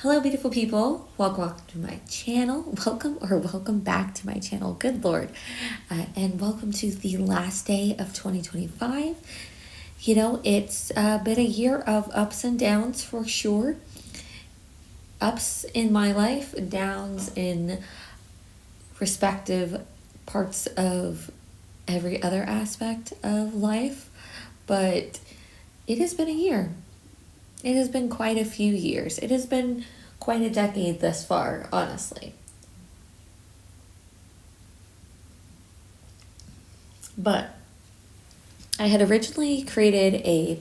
Hello, beautiful people. Welcome to my channel. Welcome back to my channel. Good Lord. And welcome to the last day of 2025. You know, it's been a year of ups and downs for sure. Ups in my life, downs in respective parts of every other aspect of life. But it has been a year. It has been quite a few years. It has been quite a decade thus far, honestly. But I had originally created a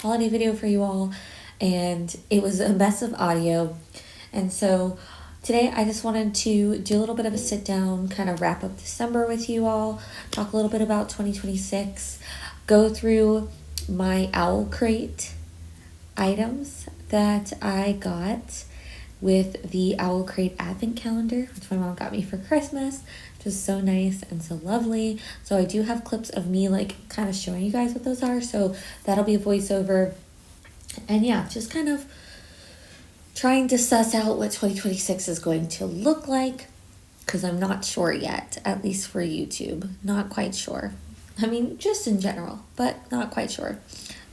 holiday video for you all, and it was a mess of audio. And so today I just wanted to do a little bit of a sit down, kind of wrap up December with you all, talk a little bit about 2026, go through my Owlcrate items that I got with the Owlcrate advent calendar, which my mom got me for Christmas, which is so nice and so lovely. So I do have clips of me like kind of showing you guys what those are, so that'll be a voiceover. And yeah, just kind of trying to suss out what 2026 is going to look like, because I'm not sure yet, at least for YouTube. Not quite sure. I mean, just in general, but not quite sure.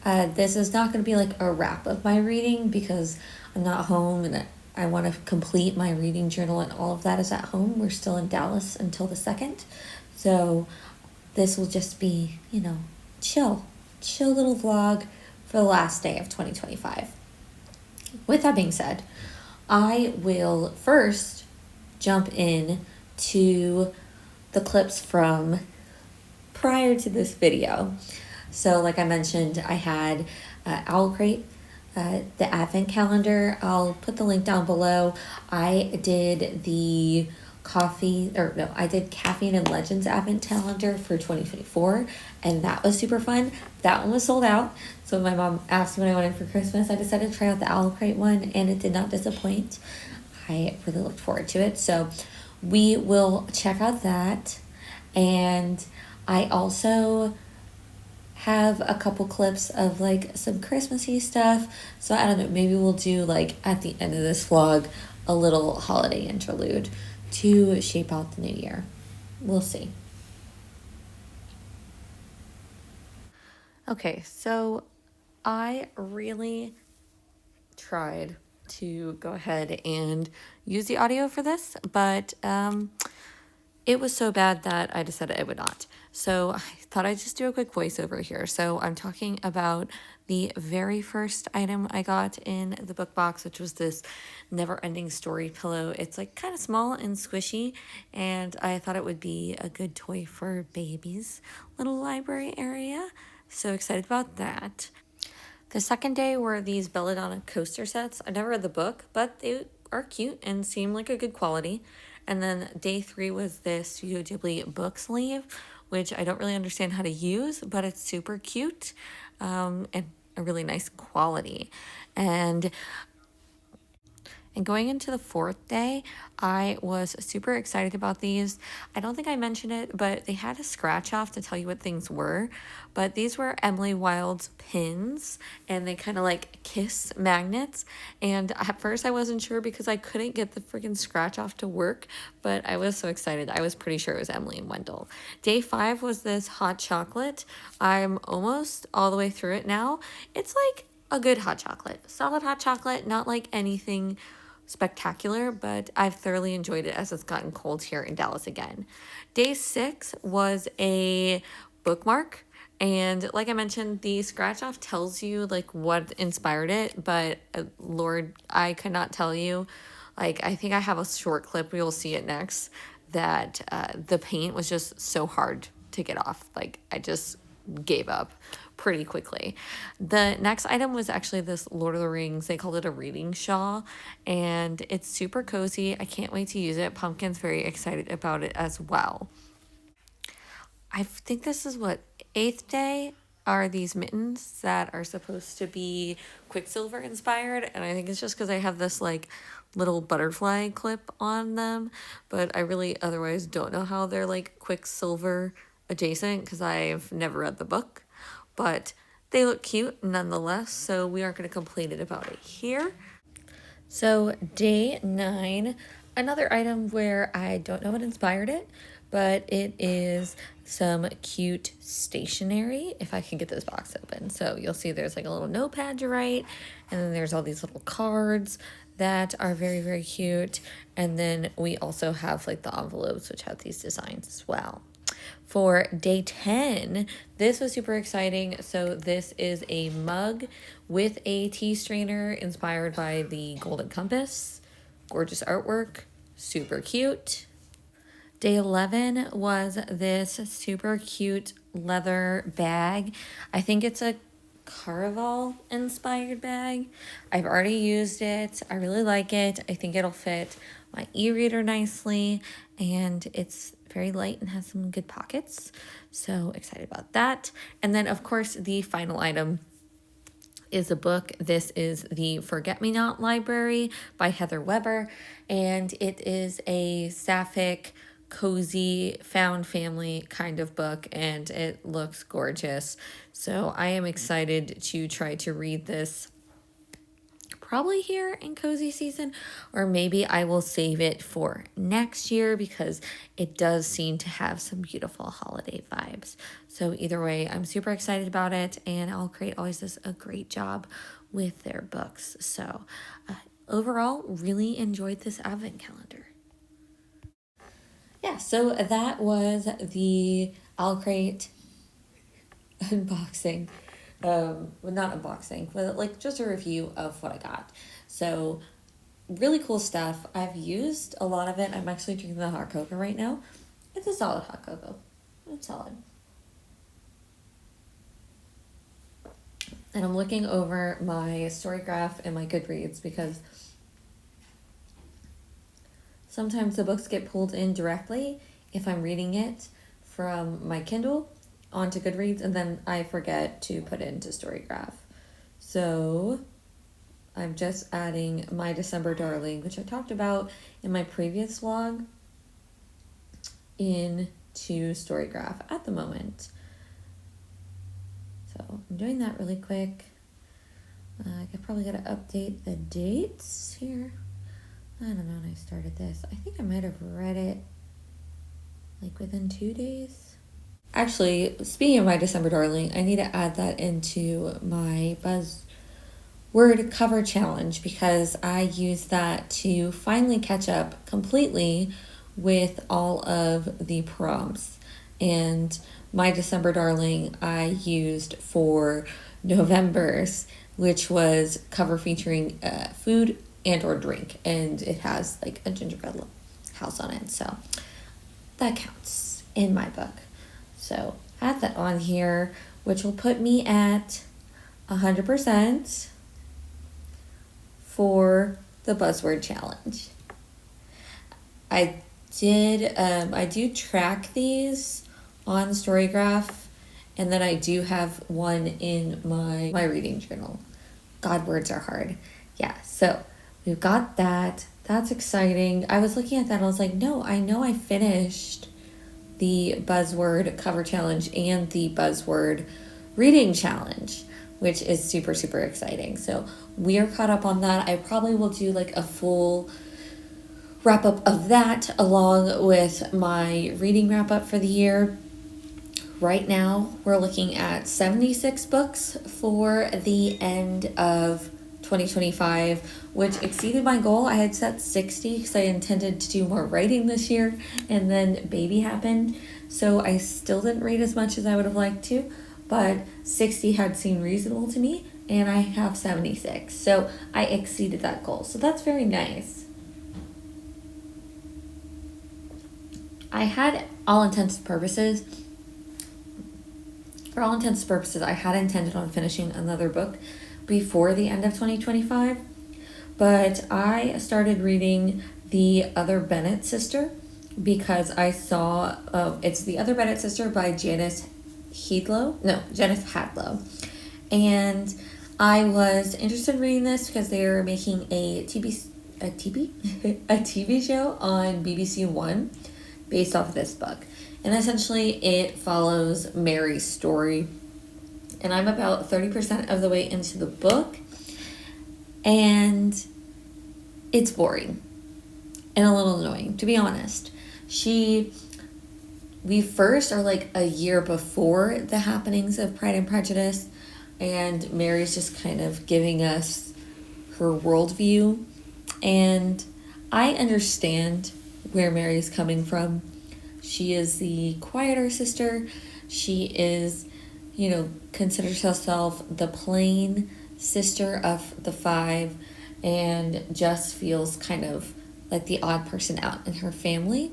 This is not going to be like a wrap of my reading because I'm not home and I want to complete my reading journal, and all of that is at home. We're still in Dallas until the 2nd. So this will just be, you know, chill little vlog for the last day of 2025. With that being said, I will first jump in to the clips from prior to this video. So like I mentioned, I had Owlcrate, the advent calendar. I'll put the link down below. I did the I did Caffeine and Legends advent calendar for 2024, and that was super fun. That one was sold out. So my mom asked me what I wanted for Christmas. I decided to try out the Owlcrate one, and it did not disappoint. I really looked forward to it. So we will check out that. And I also have a couple clips of like some Christmassy stuff. So I don't know, maybe we'll do like at the end of this vlog a little holiday interlude to shape out the new year. We'll see. Okay, so I really tried to go ahead and use the audio for this, but it was so bad that I decided I would not. So I thought I'd just do a quick voiceover here. So I'm talking about the very first item I got in the book box, which was this never-ending story pillow. It's like kind of small and squishy, and I thought it would be a good toy for babies' little library area. So excited about that. The second day were these Belladonna coaster sets. I never read the book, but they are cute and seem like a good quality. And then day 3 was this Studio Ghibli book sleeve, which I don't really understand how to use, but it's super cute and a really nice quality. And going into the 4th day, I was super excited about these. I don't think I mentioned it, but they had a scratch off to tell you what things were. But these were Emily Wilde's pins, and they kind of like kiss magnets. And at first I wasn't sure because I couldn't get the freaking scratch off to work, but I was so excited. I was pretty sure it was Emily and Wendell. Day 5 was this hot chocolate. I'm almost all the way through it now. It's like a good hot chocolate, solid hot chocolate, not like anything spectacular, but I've thoroughly enjoyed it as it's gotten cold here in Dallas again. Day 6 was a bookmark, and like I mentioned, the scratch off tells you like what inspired it, but Lord, I could not tell you. Like, I think I have a short clip, we will see it next, that the paint was just so hard to get off. Like, I just gave up pretty quickly. The next item was actually this Lord of the Rings. They called it a reading shawl, and it's super cozy. I can't wait to use it. Pumpkin's very excited about it as well. I think this is what, 8th day are these mittens that are supposed to be Quicksilver inspired, and I think it's just because I have this like little butterfly clip on them, but I really otherwise don't know how they're like Quicksilver adjacent because I've never read the book, but they look cute nonetheless, so we aren't going to complain about it here. So day 9, another item where I don't know what inspired it, but it is some cute stationery, if I can get this box open. So you'll see there's like a little notepad to write, and then there's all these little cards that are very, very cute. And then we also have like the envelopes, which have these designs as well. For day 10, this was super exciting. So this is a mug with a tea strainer inspired by the Golden Compass. Gorgeous artwork, super cute. Day 11 was this super cute leather bag. I think it's a Caraval inspired bag. I've already used it. I really like it. I think it'll fit my e-reader nicely, and it's very light and has some good pockets. So excited about that. And then of course the final item is a book. This is the Forget-Me-Not Library by Heather Weber, and it is a sapphic, cozy, found family kind of book, and it looks gorgeous. So I am excited to try to read this probably here in cozy season, or maybe I will save it for next year because it does seem to have some beautiful holiday vibes. So either way, I'm super excited about it, and Owlcrate always does a great job with their books. So overall, really enjoyed this advent calendar. Yeah, so that was the Owlcrate unboxing. Well, not unboxing, but like just a review of what I got. So really cool stuff. I've used a lot of it. I'm actually drinking the hot cocoa right now. It's a solid hot cocoa. It's solid. And I'm looking over my Storygraph and my Goodreads because sometimes the books get pulled in directly if I'm reading it from my Kindle onto Goodreads, and then I forget to put it into Storygraph. So I'm just adding My December Darling, which I talked about in my previous vlog, into Storygraph at the moment. So I'm doing that really quick. I probably gotta update the dates here. I don't know when I started this. I think I might have read it like within 2 days. Actually, speaking of My December Darling, I need to add that into my buzzword cover challenge because I use that to finally catch up completely with all of the prompts. And My December Darling I used for November's, which was cover featuring food and or drink, and it has like a gingerbread house on it, so that counts in my book. So add that on here, which will put me at 100% for the buzzword challenge. I do track these on Storygraph, and then I do have one in my reading journal. God, words are hard. Yeah, so we've got that. That's exciting. I was looking at that and I was like, no, I know I finished the buzzword cover challenge and the buzzword reading challenge, which is super, super exciting. So we are caught up on that. I probably will do like a full wrap up of that along with my reading wrap up for the year. Right now, we're looking at 76 books for the end of 2025, which exceeded my goal. I had set 60 because I intended to do more writing this year, and then baby happened, so I still didn't read as much as I would have liked to, but 60 had seemed reasonable to me, and I have 76, so I exceeded that goal, so that's very nice. I had all intents and purposes, I had intended on finishing another book before the end of 2025, but I started reading The Other Bennett Sister because I saw it's The Other Bennett Sister by Janice Hadlow, and I was interested in reading this because they are making a TV show on BBC One based off of this book, and essentially it follows Mary's story. And I'm about 30% of the way into the book. And it's boring and a little annoying, to be honest. We first are like a year before the happenings of Pride and Prejudice, and Mary's just kind of giving us her worldview. And I understand where Mary's coming from. She is the quieter sister. She is, considers herself the plain sister of the five, and just feels kind of like the odd person out in her family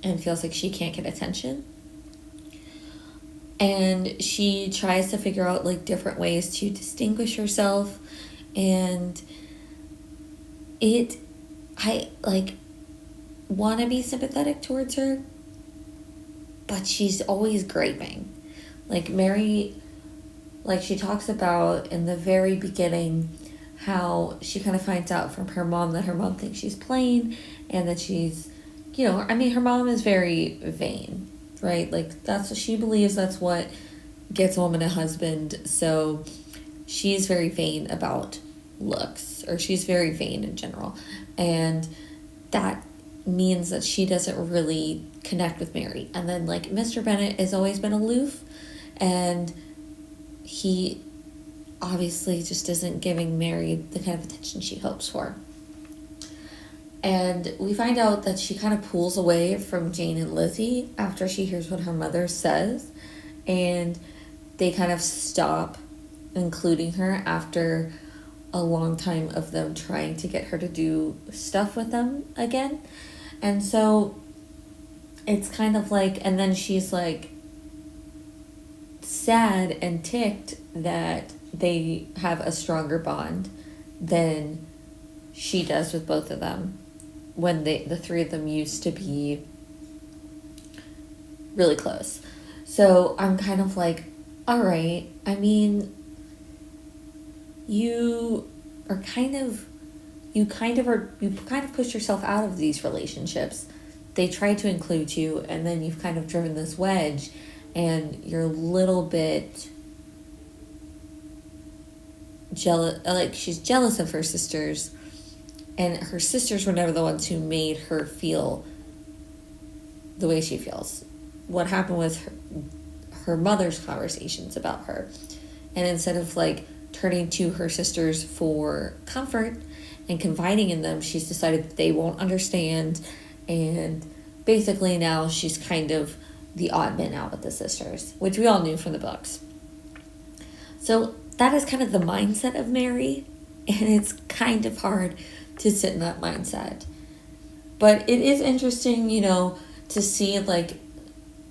and feels like she can't get attention. And she tries to figure out like different ways to distinguish herself, and I like want to be sympathetic towards her, but she's always griping. Like Mary, like she talks about in the very beginning how she kind of finds out from her mom that her mom thinks she's plain, and that she's, her mom is very vain, right? Like that's what she believes, that's what gets a woman a husband. So she's very vain about looks, or she's very vain in general. And that means that she doesn't really connect with Mary. And then like Mr. Bennet has always been aloof, and he obviously just isn't giving Mary the kind of attention she hopes for. And we find out that she kind of pulls away from Jane and Lizzie after she hears what her mother says, and they kind of stop including her after a long time of them trying to get her to do stuff with them again. And so it's kind of like, and then she's like sad and ticked that they have a stronger bond than she does with both of them, when the three of them used to be really close. So I'm kind of like, all right, I mean, you kind of pushed yourself out of these relationships. They tried to include you, and then you've kind of driven this wedge, and you're a little bit jealous. Like she's jealous of her sisters, and her sisters were never the ones who made her feel the way she feels. What happened was her mother's conversations about her, and instead of like turning to her sisters for comfort and confiding in them, she's decided that they won't understand, and basically now she's kind of the odd man out with the sisters, which we all knew from the books. So that is kind of the mindset of Mary, and it's kind of hard to sit in that mindset. But it is interesting, to see like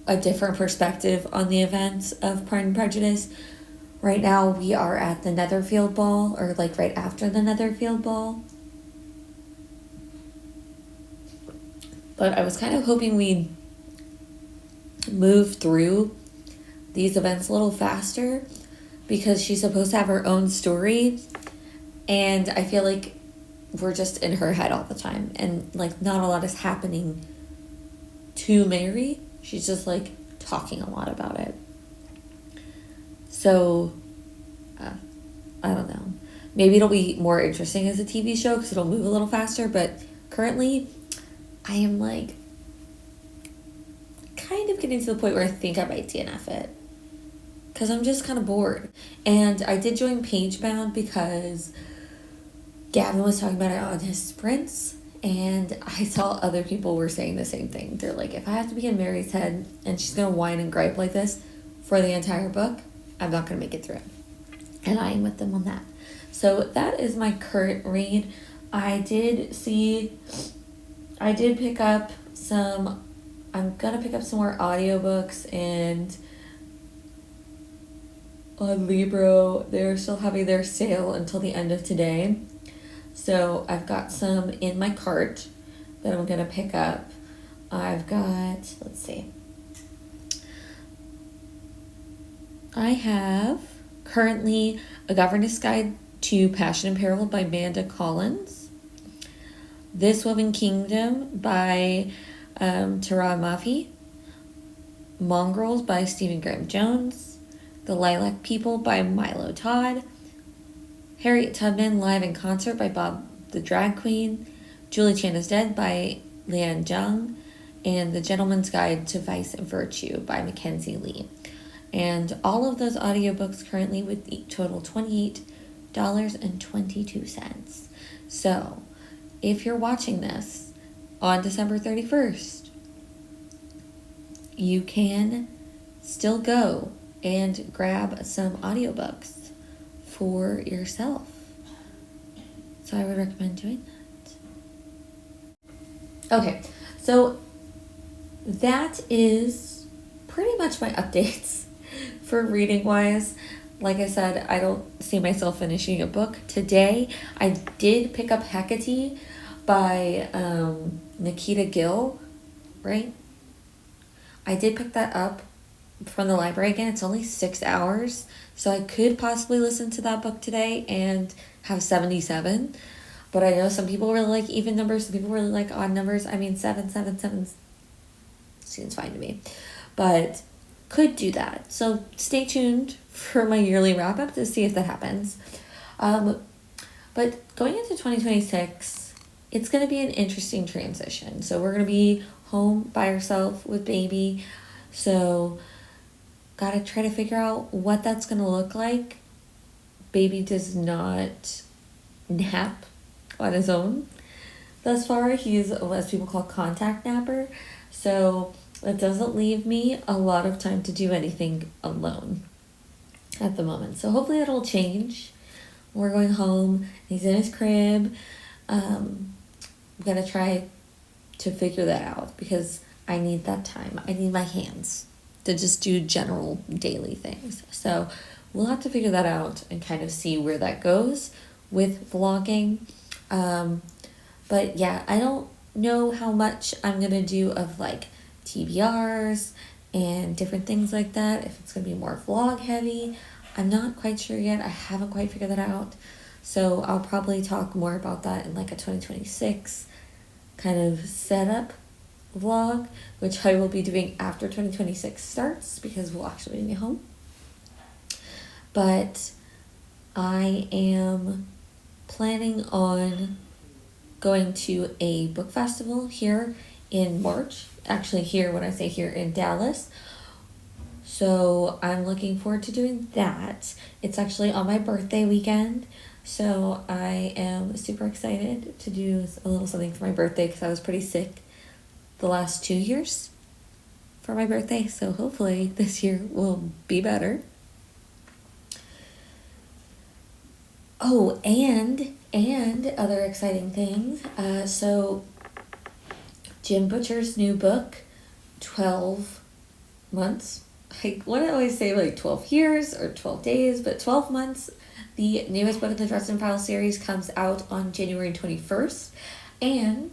a different perspective on the events of Pride and Prejudice. Right now we are at the Netherfield Ball, or like right after the Netherfield Ball. But I was kind of hoping we'd move through these events a little faster, because she's supposed to have her own story, and I feel like we're just in her head all the time, and like not a lot is happening to Mary. She's just like talking a lot about it. So I don't know, maybe it'll be more interesting as a TV show because it'll move a little faster, but currently I am like kind of getting to the point where I think I might DNF it, because I'm just kind of bored. And I did join Pagebound because Gavin was talking about it on his sprints, and I saw other people were saying the same thing. They're like, if I have to be in Mary's head and she's going to whine and gripe like this for the entire book, I'm not going to make it through. And I am with them on that. So that is my current read. I did pick up some, I'm going to pick up some more audiobooks, and on Libro, they're still having their sale until the end of today. So I've got some in my cart that I'm going to pick up. I've got, let's see. I have currently A Governess Guide to Passion and Peril by Amanda Collins. This Woven Kingdom by Tara Mafi. Mongrels by Stephen Graham Jones. The Lilac People by Milo Todd. Harriet Tubman Live in Concert by Bob the Drag Queen. Julie Chan is Dead by Lian Zhang, and The Gentleman's Guide to Vice and Virtue by Mackenzie Lee. And all of those audiobooks currently would total $28.22. So, if you're watching this on December 31st, you can still go and grab some audiobooks for yourself. So I would recommend doing that. Okay, so that is pretty much my updates for reading wise. Like I said, I don't see myself finishing a book today. I did pick up Hecate by Nikita Gill, right? I did pick that up from the library again. It's only 6 hours, so I could possibly listen to that book today and have 77. But I know some people really like even numbers, some people really like odd numbers. I mean, 7 seems fine to me. But could do that. So stay tuned for my yearly wrap up to see if that happens. But going into 2026, it's going to be an interesting transition. So we're going to be home by ourselves with baby. So got to try to figure out what that's going to look like. Baby does not nap on his own thus far. He's what people call contact napper. So it doesn't leave me a lot of time to do anything alone at the moment. So hopefully it'll change. We're going home. He's in his crib. I'm going to try to figure that out because I need that time. I need my hands to just do general daily things. So we'll have to figure that out and kind of see where that goes with vlogging. But yeah, I don't know how much I'm going to do of like TBRs and different things like that. If it's going to be more vlog heavy, I'm not quite sure yet. I haven't quite figured that out. So I'll probably talk more about that in like a 2026 kind of setup vlog, which I will be doing after 2026 starts because we'll actually be home. But I am planning on going to a book festival here in March. Actually here, when I say here, in Dallas. So I'm looking forward to doing that. It's actually on my birthday weekend. So I am super excited to do a little something for my birthday because I was pretty sick the last 2 years for my birthday. So hopefully this year will be better. Oh, and other exciting things. So Jim Butcher's new book, 12 months. I want to always say like 12 years or 12 days, but 12 months. The newest book in the Dresden Files series comes out on January 21st. And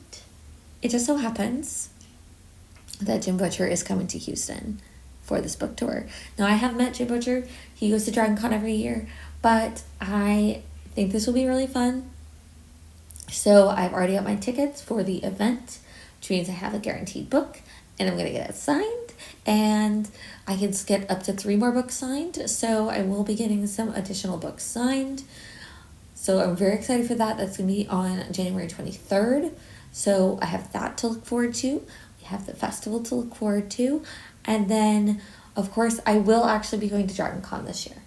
it just so happens that Jim Butcher is coming to Houston for this book tour. Now, I have met Jim Butcher. He goes to DragonCon every year, but I think this will be really fun. So I've already got my tickets for the event, which means I have a guaranteed book, and I'm going to get it signed, and I can get up to 3 more books signed, so I will be getting some additional books signed. So I'm very excited for that. That's going to be on January 23rd, so I have that to look forward to. We have the festival to look forward to, and then, of course, I will actually be going to DragonCon this year.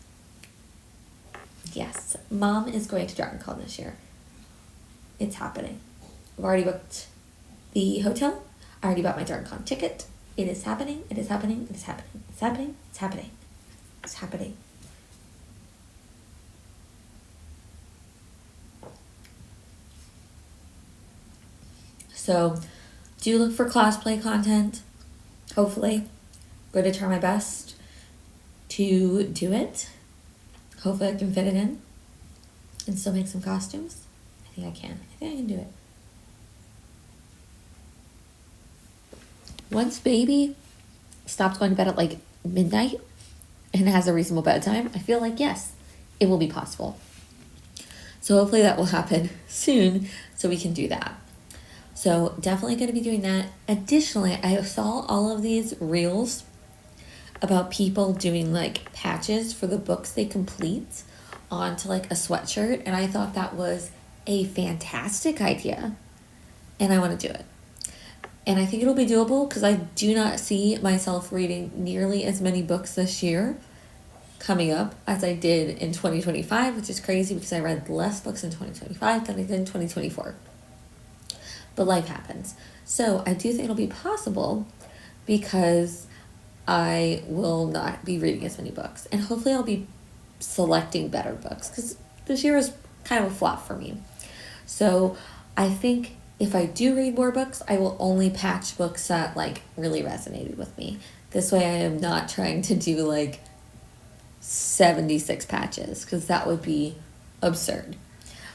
Yes, Mom is going to DragonCon this year. It's happening. I've already booked the hotel. I already bought my DragonCon ticket. It is happening. It is happening. It is happening. It's happening. It's happening. It's happening. So, do look for cosplay content. Hopefully. I'm going to try my best to do it. Hopefully I can fit it in and still make some costumes. I think I can. I think I can do it. Once baby stops going to bed at like midnight and has a reasonable bedtime, I feel like, yes, it will be possible. So hopefully that will happen soon so we can do that. So definitely going to be doing that. Additionally, I saw all of these reels about people doing like patches for the books they complete onto like a sweatshirt, and I thought that was a fantastic idea and I want to do it. And I think it'll be doable because I do not see myself reading nearly as many books this year coming up as I did in 2025, which is crazy because I read less books in 2025 than I did in 2024. But life happens. So I do think it'll be possible because I will not be reading as many books. And hopefully I'll be selecting better books because this year is kind of a flop for me. So I think if I do read more books, I will only patch books that like really resonated with me. This way I am not trying to do like 76 patches because that would be absurd.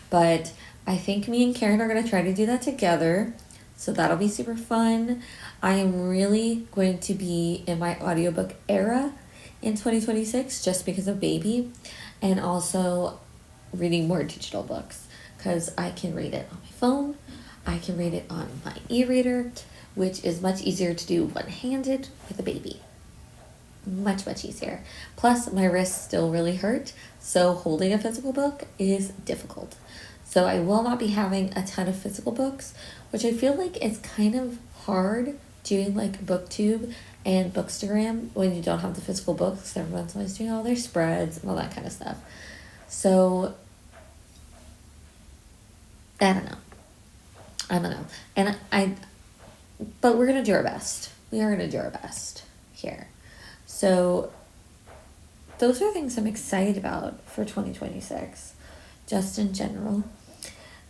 But I think me and Karen are going to try to do that together. So that'll be super fun. I am really going to be in my audiobook era in 2026 just because of baby, and also reading more digital books because I can read it on my phone. I can read it on my e-reader, which is much easier to do one-handed with a baby. Much easier. Plus, my wrists still really hurt, so holding a physical book is difficult. So I will not be having a ton of physical books, which I feel like is kind of hard doing like Booktube and Bookstagram when you don't have the physical books. Everyone's always doing all their spreads and all that kind of stuff. So, I don't know. But we're going to do our best. We are going to do our best here. So those are things I'm excited about for 2026, just in general.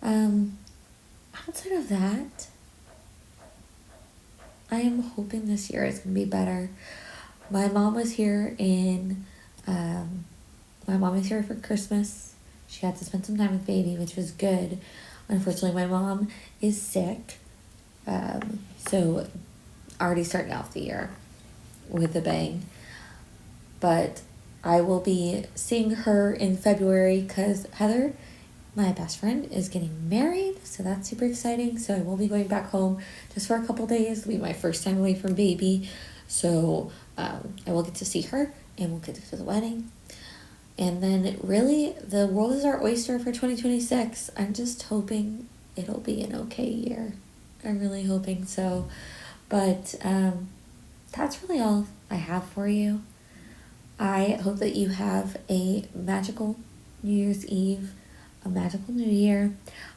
Outside of that, I am hoping this year is going to be better. My mom was here for Christmas. She got to spend some time with baby, which was good. Unfortunately, my mom is sick. So already starting off the year with a bang. But I will be seeing her in February because Heather, my best friend, is getting married. So that's super exciting. So I will be going back home just for a couple days. It'll be my first time away from baby. So I will get to see her and we'll get to the wedding. And then really the world is our oyster for 2026. I'm just hoping it'll be an okay year. I'm really hoping so. But that's really all I have for you. I hope that you have a magical New Year's Eve, a magical New Year.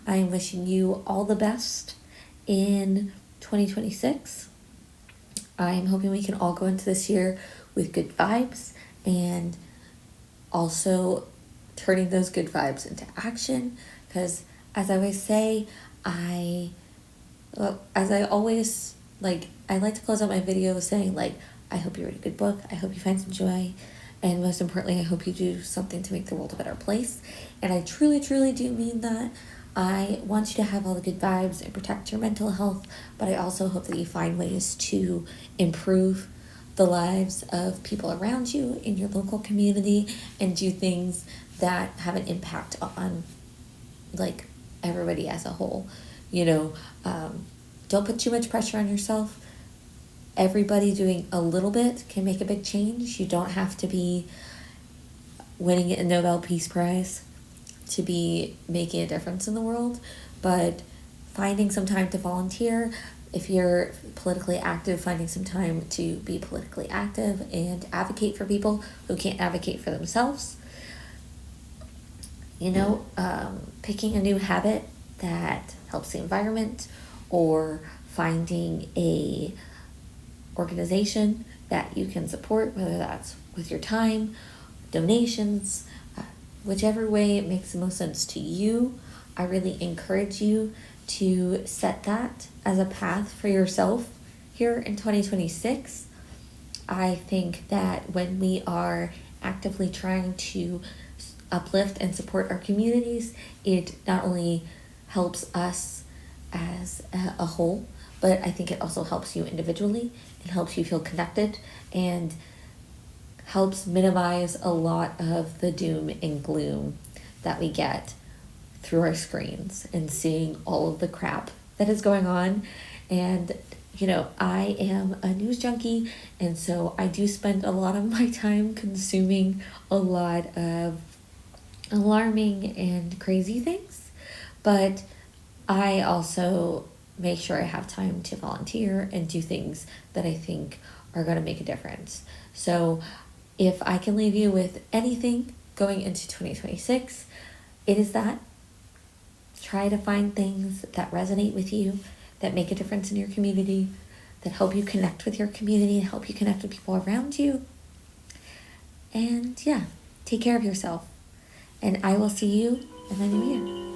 I am wishing you all the best in 2026. I am hoping we can all go into this year with good vibes and also turning those good vibes into action. Because as I always say, I like to close out my videos saying like, I hope you read a good book. I hope you find some joy. And most importantly, I hope you do something to make the world a better place. And I truly, truly do mean that. I want you to have all the good vibes and protect your mental health, but I also hope that you find ways to improve the lives of people around you in your local community and do things that have an impact on like everybody as a whole. Don't put too much pressure on yourself. Everybody doing a little bit can make a big change. You don't have to be winning a Nobel Peace Prize to be making a difference in the world, but finding some time to volunteer. If you're politically active, finding some time to be politically active and advocate for people who can't advocate for themselves. Picking a new habit that helps the environment, or finding a organization that you can support, whether that's with your time, donations, whichever way it makes the most sense to you. I really encourage you to set that as a path for yourself here in 2026. I think that when we are actively trying to uplift and support our communities, it not only helps us as a whole, but I think it also helps you individually. It helps you feel connected and helps minimize a lot of the doom and gloom that we get through our screens and seeing all of the crap that is going on. And I am a news junkie, and so I do spend a lot of my time consuming a lot of alarming and crazy things, but I also make sure I have time to volunteer and do things that I think are going to make a difference. So if I can leave you with anything going into 2026, it is that. Try to find things that resonate with you, that make a difference in your community, that help you connect with your community and help you connect with people around you. And yeah, take care of yourself. And I will see you in the new year.